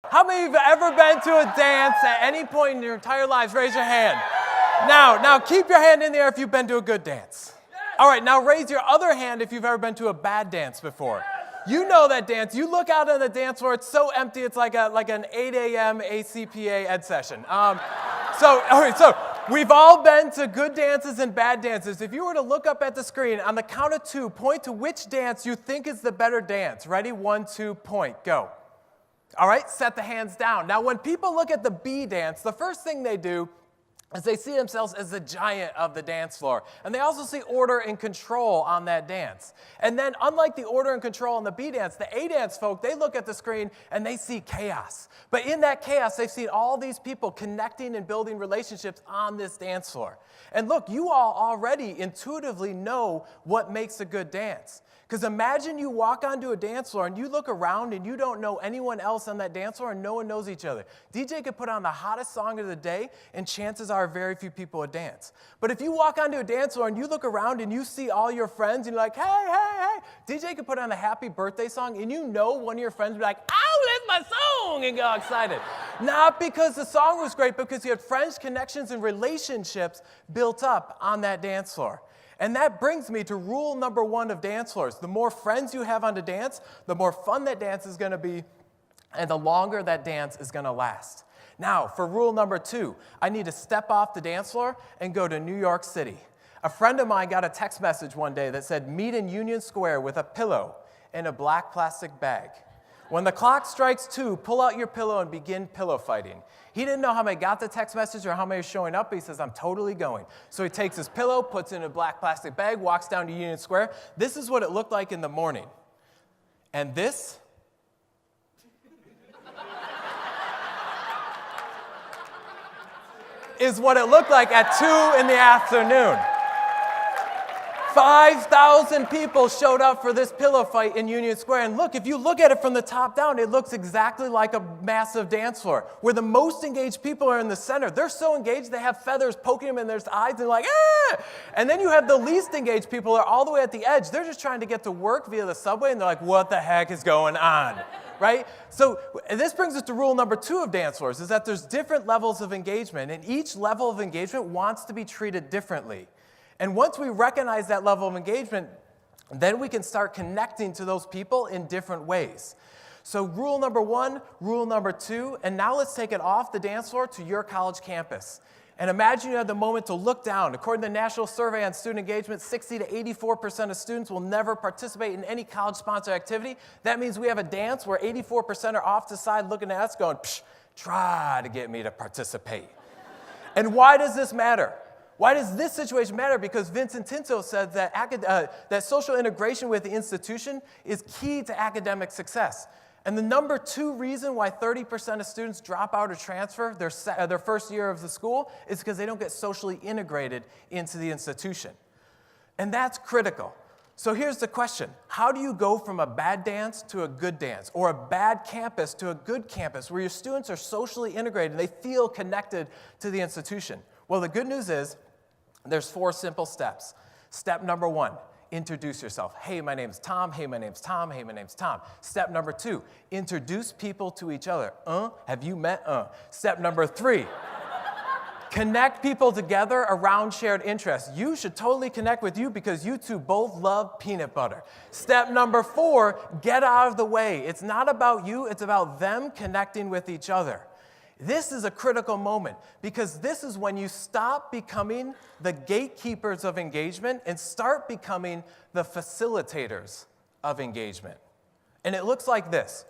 How many of you have ever been to a dance at any point in your entire lives? Raise your hand. Now keep your hand in the air if you've been to a good dance. All right, now raise your other hand if you've ever been to a bad dance before. You know that dance. You look out on the dance floor, it's so empty, it's like an 8 a.m. ACPA ed session. So we've all been to good dances and bad dances. If you were to look up at the screen, on the count of 2, point to which dance you think is the better dance. Ready? 1, 2, point. Go. All right, set the hands down. Now, when people look at the B dance, the first thing they do is they see themselves as the giant of the dance floor. And they also see order and control on that dance. And then, unlike the order and control on the B dance, the A dance folk, they look at the screen and they see chaos. But in that chaos, they've seen all these people connecting and building relationships on this dance floor. And look, you all already intuitively know what makes a good dance. Because imagine you walk onto a dance floor and you look around and you don't know anyone else on that dance floor and no one knows each other. DJ could put on the hottest song of the day and chances are very few people would dance. But if you walk onto a dance floor and you look around and you see all your friends and you're like, hey, DJ could put on a happy birthday song and you know one of your friends would be like, oh, that's my song, and get all excited. Not because the song was great, but because you had friends, connections, and relationships built up on that dance floor. And that brings me to rule number 1 of dance floors. The more friends you have on the dance, the more fun that dance is going to be, and the longer that dance is going to last. Now, for rule number 2, I need to step off the dance floor and go to New York City. A friend of mine got a text message one day that said, meet in Union Square with a pillow in a black plastic bag. When the clock strikes 2, pull out your pillow and begin pillow fighting. He didn't know how many got the text message or how many are showing up, but he says, I'm totally going. So he takes his pillow, puts it in a black plastic bag, walks down to Union Square. This is what it looked like in the morning. And this is what it looked like at 2 in the afternoon. 5,000 people showed up for this pillow fight in Union Square. And look, if you look at it from the top down, it looks exactly like a massive dance floor where the most engaged people are in the center. They're so engaged, they have feathers poking them in their eyes and they're like, ah! And then you have the least engaged people are all the way at the edge. They're just trying to get to work via the subway and they're like, what the heck is going on? Right? So this brings us to rule number 2 of dance floors, is that there's different levels of engagement, and each level of engagement wants to be treated differently. And once we recognize that level of engagement, then we can start connecting to those people in different ways. So rule number 1, rule number 2, and now let's take it off the dance floor to your college campus. And imagine you have the moment to look down. According to the National Survey on Student Engagement, 60 to 84% of students will never participate in any college-sponsored activity. That means we have a dance where 84% are off to the side looking at us going, psh, try to get me to participate. And why does this matter? Why does this situation matter? Because Vincent Tinto said that social integration with the institution is key to academic success. And the number 2 reason why 30% of students drop out or transfer their first year of the school is because they don't get socially integrated into the institution. And that's critical. So here's the question. How do you go from a bad dance to a good dance, or a bad campus to a good campus where your students are socially integrated and they feel connected to the institution? Well, the good news is there's 4 simple steps. Step number 1, introduce yourself. Hey, my name's Tom. Hey, my name's Tom. Hey, my name's Tom. Step number 2, introduce people to each other. Have you met? Step number 3, connect people together around shared interests. You should totally connect with you because you two both love peanut butter. Step number 4, get out of the way. It's not about you, it's about them connecting with each other. This is a critical moment because this is when you stop becoming the gatekeepers of engagement and start becoming the facilitators of engagement. And it looks like this.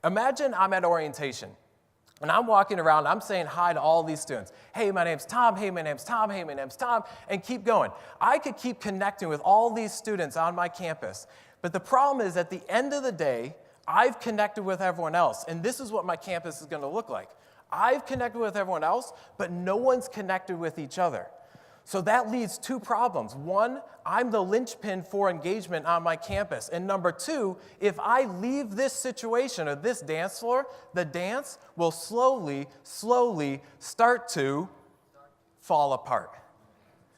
Imagine I'm at orientation and I'm walking around, I'm saying hi to all these students. Hey, my name's Tom. Hey, my name's Tom. Hey, my name's Tom. And keep going. I could keep connecting with all these students on my campus. But the problem is at the end of the day, I've connected with everyone else. And this is what my campus is going to look like. I've connected with everyone else, but no one's connected with each other. So that leads 2 problems. 1, I'm the linchpin for engagement on my campus. And number 2, if I leave this situation or this dance floor, the dance will slowly start to fall apart.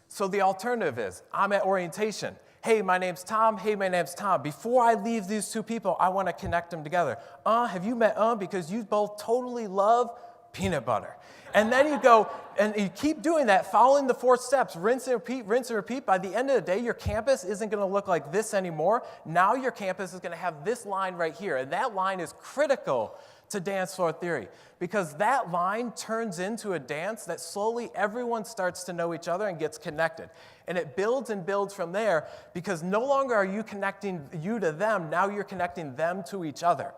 So the alternative is, I'm at orientation. hey, my name's Tom, hey, my name's Tom. Before I leave these two people, I want to connect them together. Have you met because you both totally love peanut butter. And then you go, and you keep doing that, following the 4 steps, rinse and repeat, rinse and repeat. By the end of the day, your campus isn't going to look like this anymore. Now your campus is going to have this line right here, and that line is critical to dance floor theory because that line turns into a dance that slowly everyone starts to know each other and gets connected. And it builds and builds from there because no longer are you connecting you to them, now you're connecting them to each other.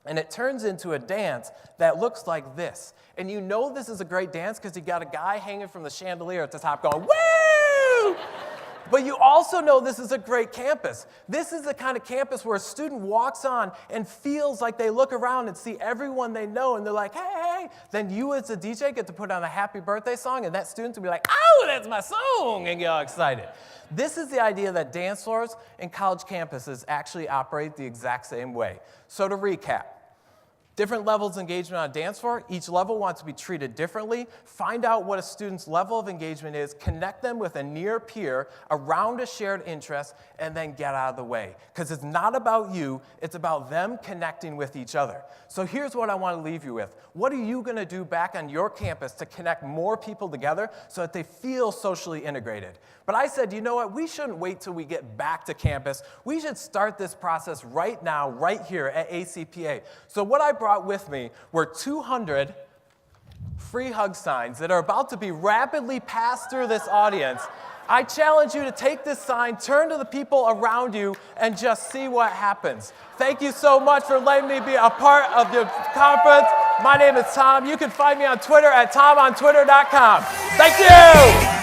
And it turns into a dance that looks like this. And you know this is a great dance because you got a guy hanging from the chandelier at the top going, woo! But you also know this is a great campus. This is the kind of campus where a student walks on and feels like they look around and see everyone they know, and they're like, hey, hey. Then you as a DJ get to put on a happy birthday song, and that student will be like, oh, that's my song, and get all excited. This is the idea that dance floors and college campuses actually operate the exact same way. So to recap, different levels of engagement on a dance floor. Each level wants to be treated differently. Find out what a student's level of engagement is, connect them with a near peer around a shared interest, and then get out of the way. Because it's not about you, it's about them connecting with each other. So here's what I want to leave you with. What are you going to do back on your campus to connect more people together so that they feel socially integrated? But I said, you know what? We shouldn't wait till we get back to campus. We should start this process right now, right here at ACPA. So what I brought with me were 200 free hug signs that are about to be rapidly passed through this audience. I challenge you to take this sign, turn to the people around you, and just see what happens. Thank you so much for letting me be a part of the conference. My name is Tom. You can find me on Twitter at tomontwitter.com. Thank you!